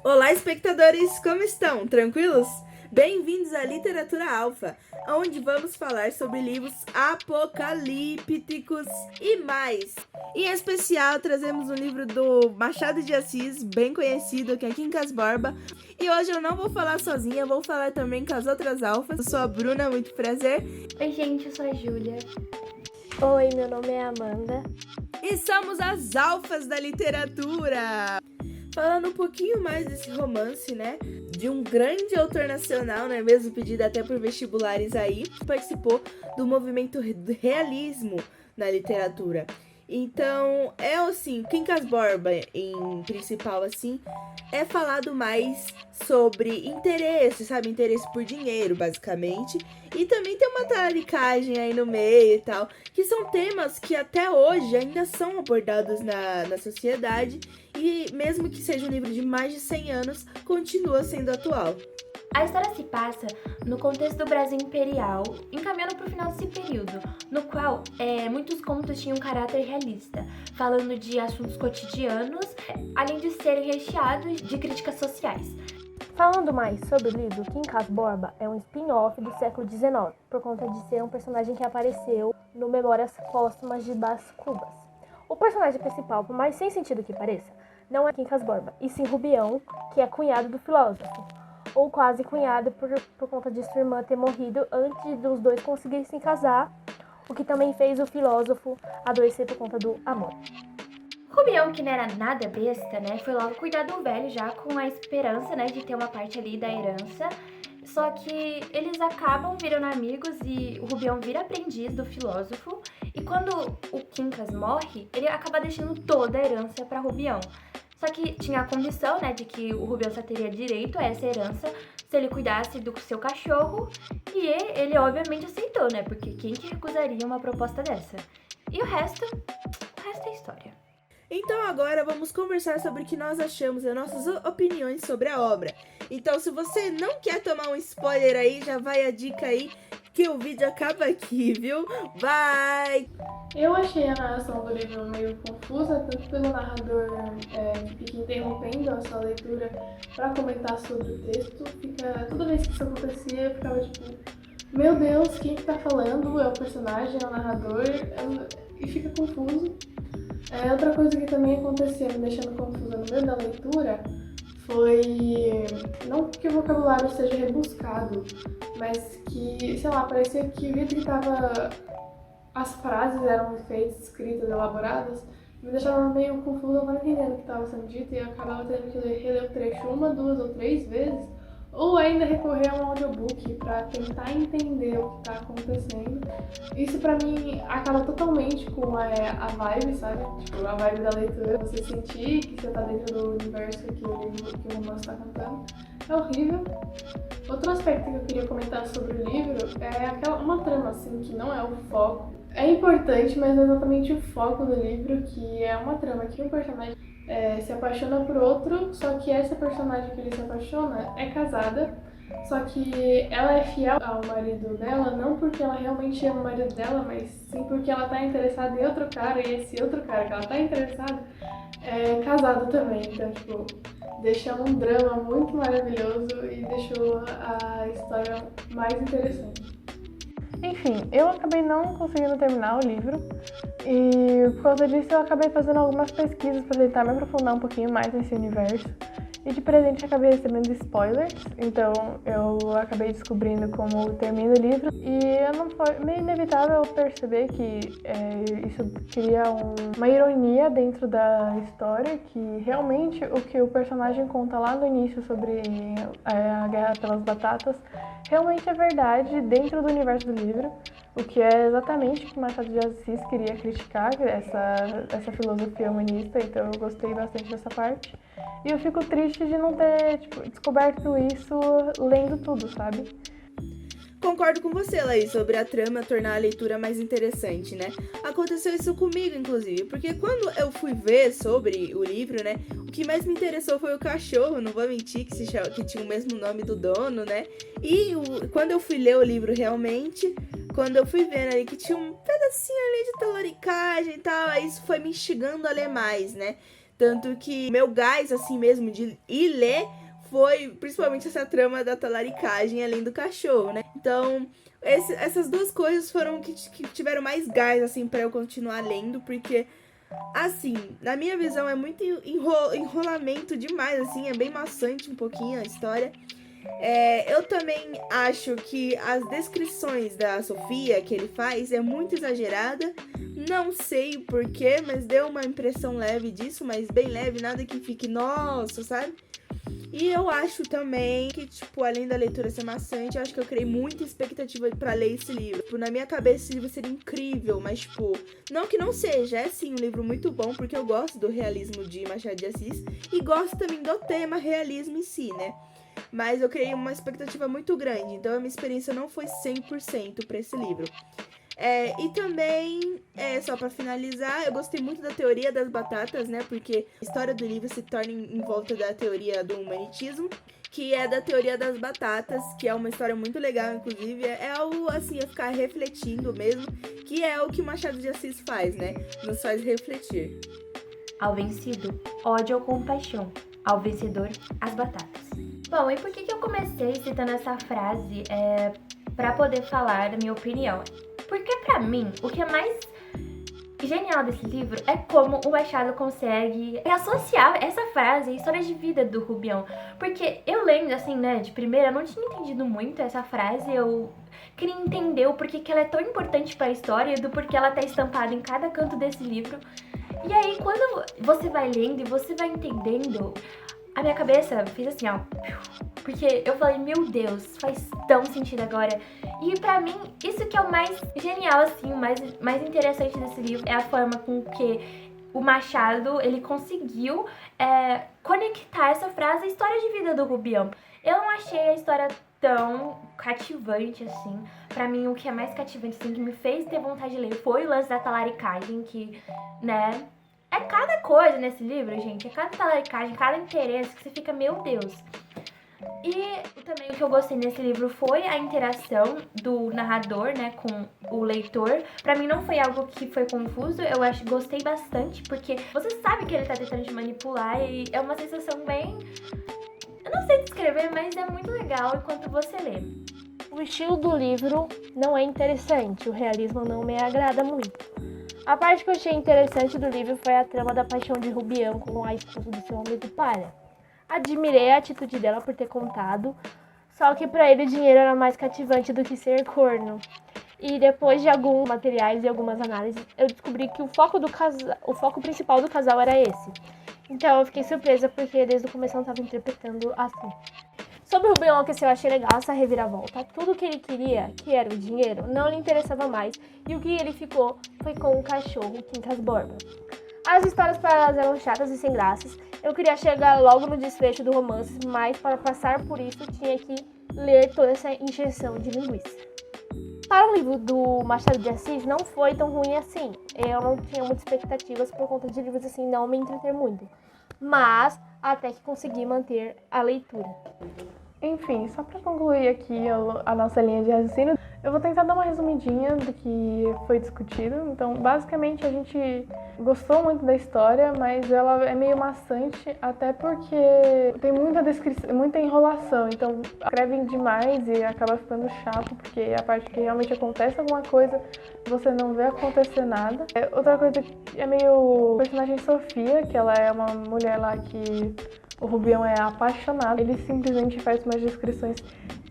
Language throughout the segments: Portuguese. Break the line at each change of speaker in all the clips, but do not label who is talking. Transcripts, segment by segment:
Olá, espectadores! Como estão? Tranquilos? Bem-vindos à Literatura Alfa, onde vamos falar sobre livros apocalípticos e mais. Em especial, trazemos um livro do Machado de Assis, bem conhecido, que é Quincas Borba. E hoje eu não vou falar sozinha, vou falar também com as outras alfas. Eu sou a Bruna, muito prazer.
Oi, gente, eu sou a Júlia.
Oi, meu nome é Amanda.
E somos as alfas da literatura. Falando um pouquinho mais desse romance, né? De um grande autor nacional, né? Mesmo pedido até por vestibulares aí, participou do movimento do realismo na literatura. Então, é assim, Quincas Borba, em principal, assim, é falado mais sobre interesse, sabe? Interesse por dinheiro, basicamente. E também tem uma talaricagem aí no meio e tal, que são temas que até hoje ainda são abordados na sociedade. E mesmo que seja um livro de mais de 100 anos, continua sendo atual.
A história se passa no contexto do Brasil imperial, encaminhando para o final desse período, no qual muitos contos tinham um caráter realista, falando de assuntos cotidianos, além de serem recheados de críticas sociais.
Falando mais sobre o livro, Quincas Borba é um spin-off do século XIX, por conta de ser um personagem que apareceu no Memórias Póstumas de Brás Cubas. O personagem principal, por mais sem sentido que pareça, não é Quincas Borba, e sim Rubião, que é cunhado do filósofo, ou quase cunhado por conta de sua irmã ter morrido antes dos dois conseguirem se casar, o que também fez o filósofo adoecer por conta do amor.
Rubião, que não era nada besta, né, foi logo cuidar do velho já com a esperança, né, de ter uma parte ali da herança. Só que eles acabam virando amigos e o Rubião vira aprendiz do filósofo. E quando o Quincas morre, ele acaba deixando toda a herança para Rubião. Só que tinha a condição, né, de que o Rubião só teria direito a essa herança se ele cuidasse do seu cachorro. E ele obviamente aceitou, né, porque quem que recusaria uma proposta dessa? E o resto é história.
Então agora vamos conversar sobre o que nós achamos e nossas opiniões sobre a obra. Então se você não quer tomar um spoiler aí, já vai a dica aí que o vídeo acaba aqui, viu? Vai!
Eu achei a narração do livro meio confusa, tanto pelo narrador que fica interrompendo a sua leitura para comentar sobre o texto. Toda vez que isso acontecia, eu ficava tipo, meu Deus, quem que tá falando? É o personagem, é o narrador? E fica confuso. Outra coisa que também aconteceu, me deixando confusa no meio da leitura, foi não que o vocabulário seja rebuscado, mas que, sei lá, parecia que o jeito que as frases eram feitas, escritas, elaboradas, me deixava meio confusa, eu não entendendo o que estava sendo dito e eu acabava tendo que reler o trecho uma, duas ou três vezes, ou ainda recorrer a um audiobook para tentar entender o que está acontecendo. Isso pra mim acaba totalmente com a vibe, sabe? Tipo, a vibe da leitura, você sentir que você tá dentro do universo que o romance tá contando. É horrível. Outro aspecto que eu queria comentar sobre o livro é uma trama, assim, que não é o foco. É importante, mas não é exatamente o foco do livro, que é uma trama que um personagem se apaixona por outro, só que essa personagem que ele se apaixona é casada, só que ela é fiel ao marido dela, não porque ela realmente ama o marido dela, mas sim porque ela tá interessada em outro cara, e esse outro cara que ela tá interessada é casado também. Então, tipo, deixa um drama muito maravilhoso e deixou a história mais interessante.
Enfim, eu acabei não conseguindo terminar o livro e por causa disso eu acabei fazendo algumas pesquisas para tentar me aprofundar um pouquinho mais nesse universo. E de presente eu acabei recebendo spoilers, então eu acabei descobrindo como termina o livro. E não foi meio inevitável perceber que isso cria uma ironia dentro da história, que realmente o que o personagem conta lá no início sobre a guerra pelas batatas realmente é verdade dentro do universo do livro, o que é exatamente o que Machado de Assis queria criticar, essa filosofia humanista, então eu gostei bastante dessa parte. E eu fico triste de não ter descoberto isso lendo tudo, sabe?
Concordo com você, Laís, sobre a trama tornar a leitura mais interessante, né? Aconteceu isso comigo, inclusive, porque quando eu fui ver sobre o livro, né, o que mais me interessou foi o cachorro, não vou mentir, que tinha o mesmo nome do dono, né? E quando eu fui ler o livro realmente, quando eu fui vendo ali que tinha um pedacinho ali de talaricagem e tal, aí isso foi me instigando a ler mais, né? Tanto que meu gás, assim mesmo, de ir ler foi principalmente essa trama da talaricagem além do cachorro, né? Então, essas duas coisas foram que tiveram mais gás, assim, pra eu continuar lendo, porque, assim, na minha visão é muito enrolamento demais, assim, é bem maçante um pouquinho a história. Eu também acho que as descrições da Sofia que ele faz é muito exagerada. Não sei o porquê, mas deu uma impressão leve disso, mas bem leve, nada que fique, nossa, sabe? E eu acho também que, tipo, além da leitura ser maçante, eu acho que eu criei muita expectativa pra ler esse livro. Tipo, na minha cabeça esse livro seria incrível, mas, tipo, não que não seja, é sim um livro muito bom, porque eu gosto do realismo de Machado de Assis e gosto também do tema realismo em si, né? Mas eu criei uma expectativa muito grande, então a minha experiência não foi 100% pra esse livro. E também, só pra finalizar, eu gostei muito da teoria das batatas, né? Porque a história do livro se torna em volta da teoria do humanitismo, que é da teoria das batatas, que é uma história muito legal, inclusive. É algo, assim, a ficar refletindo mesmo, que é o que Machado de Assis faz, né? Nos faz refletir.
Ao vencido, ódio ou compaixão. Ao vencedor, as batatas. Bom, e por que eu comecei citando essa frase pra poder falar da minha opinião? Porque pra mim, o que é mais genial desse livro é como o Machado consegue associar essa frase à história de vida do Rubião. Porque eu lendo, assim, né, de primeira, eu não tinha entendido muito essa frase, eu queria entender o porquê que ela é tão importante pra história e do porquê ela tá estampada em cada canto desse livro. E aí, quando você vai lendo e você vai entendendo, a minha cabeça fez assim, ó, porque eu falei, meu Deus, faz tão sentido agora. E pra mim, isso que é o mais genial, assim, o mais interessante desse livro é a forma com que o Machado, ele conseguiu conectar essa frase à história de vida do Rubião. Eu não achei a história tão cativante, assim. Pra mim, o que é mais cativante, assim, que me fez ter vontade de ler foi o lance da talaricagem, que, né, é cada coisa nesse livro, gente. É cada talaricagem, cada interesse que você fica, meu Deus. E também o que eu gostei nesse livro foi a interação do narrador, né, com o leitor. Pra mim não foi algo que foi confuso, gostei bastante, porque você sabe que ele tá tentando te manipular e é uma sensação bem... Eu não sei descrever, mas é muito legal enquanto você lê.
O estilo do livro não é interessante, o realismo não me agrada muito. A parte que eu achei interessante do livro foi a trama da paixão de Rubião com a esposa do seu amigo Palha. Admirei a atitude dela por ter contado, só que pra ele o dinheiro era mais cativante do que ser corno. E depois de alguns materiais e algumas análises, eu descobri que o foco principal do casal era esse. Então eu fiquei surpresa porque desde o começo eu não estava interpretando assim. Sobre o Rubião, que eu achei legal essa reviravolta. Tudo que ele queria, que era o dinheiro, não lhe interessava mais. E o que ele ficou foi com o cachorro Quincas Borba. As histórias paralelas eram chatas e sem graças. Eu queria chegar logo no desfecho do romance, mas para passar por isso tinha que ler toda essa injeção de linguiça. Para o livro do Machado de Assis não foi tão ruim assim. Eu não tinha muitas expectativas por conta de livros assim não me entreter muito. Mas até que consegui manter a leitura.
Enfim, só para concluir aqui a nossa linha de raciocínio, eu vou tentar dar uma resumidinha do que foi discutido. Então, basicamente, a gente gostou muito da história, mas ela é meio maçante, até porque tem muita descrição, muita enrolação. Então, escrevem demais e acaba ficando chato, porque a parte que realmente acontece alguma coisa, você não vê acontecer nada. Outra coisa que é meio... A personagem Sofia, que ela é uma mulher lá que... O Rubião é apaixonado, ele simplesmente faz umas descrições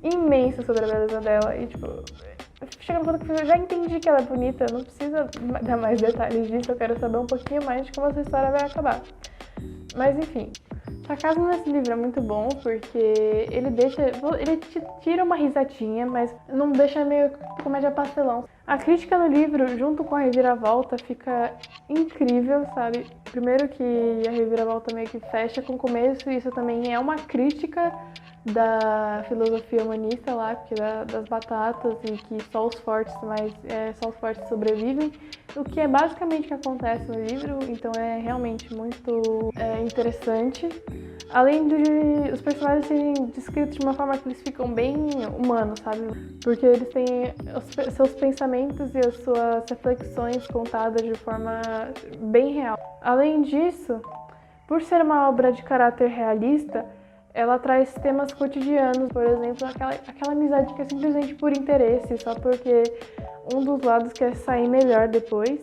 imensas sobre a beleza dela e, tipo, chega no ponto que eu já entendi que ela é bonita, não precisa dar mais detalhes disso, eu quero saber um pouquinho mais de como essa história vai acabar. Mas, enfim, o sarcasmo nesse livro é muito bom porque ele te tira uma risadinha, mas não deixa meio comédia pastelão. A crítica no livro, junto com a reviravolta, fica incrível, sabe? Primeiro que a reviravolta meio que fecha com o começo, e isso também é uma crítica da filosofia humanista lá, porque das batatas e que só os fortes sobrevivem, o que é basicamente o que acontece no livro, então é realmente muito interessante. Além de os personagens serem descritos de uma forma que eles ficam bem humanos, sabe? Porque eles têm os seus pensamentos e as suas reflexões contadas de forma bem real. Além disso, Por ser uma obra de caráter realista, ela traz temas cotidianos, por exemplo, aquela amizade que é simplesmente por interesse, só porque um dos lados quer sair melhor depois.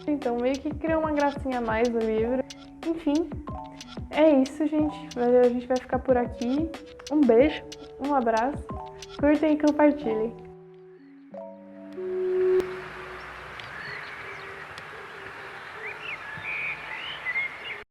Então meio que cria uma gracinha a mais no livro. Enfim, é isso, gente. A gente vai ficar por aqui. Um beijo, um abraço, curtem e compartilhem.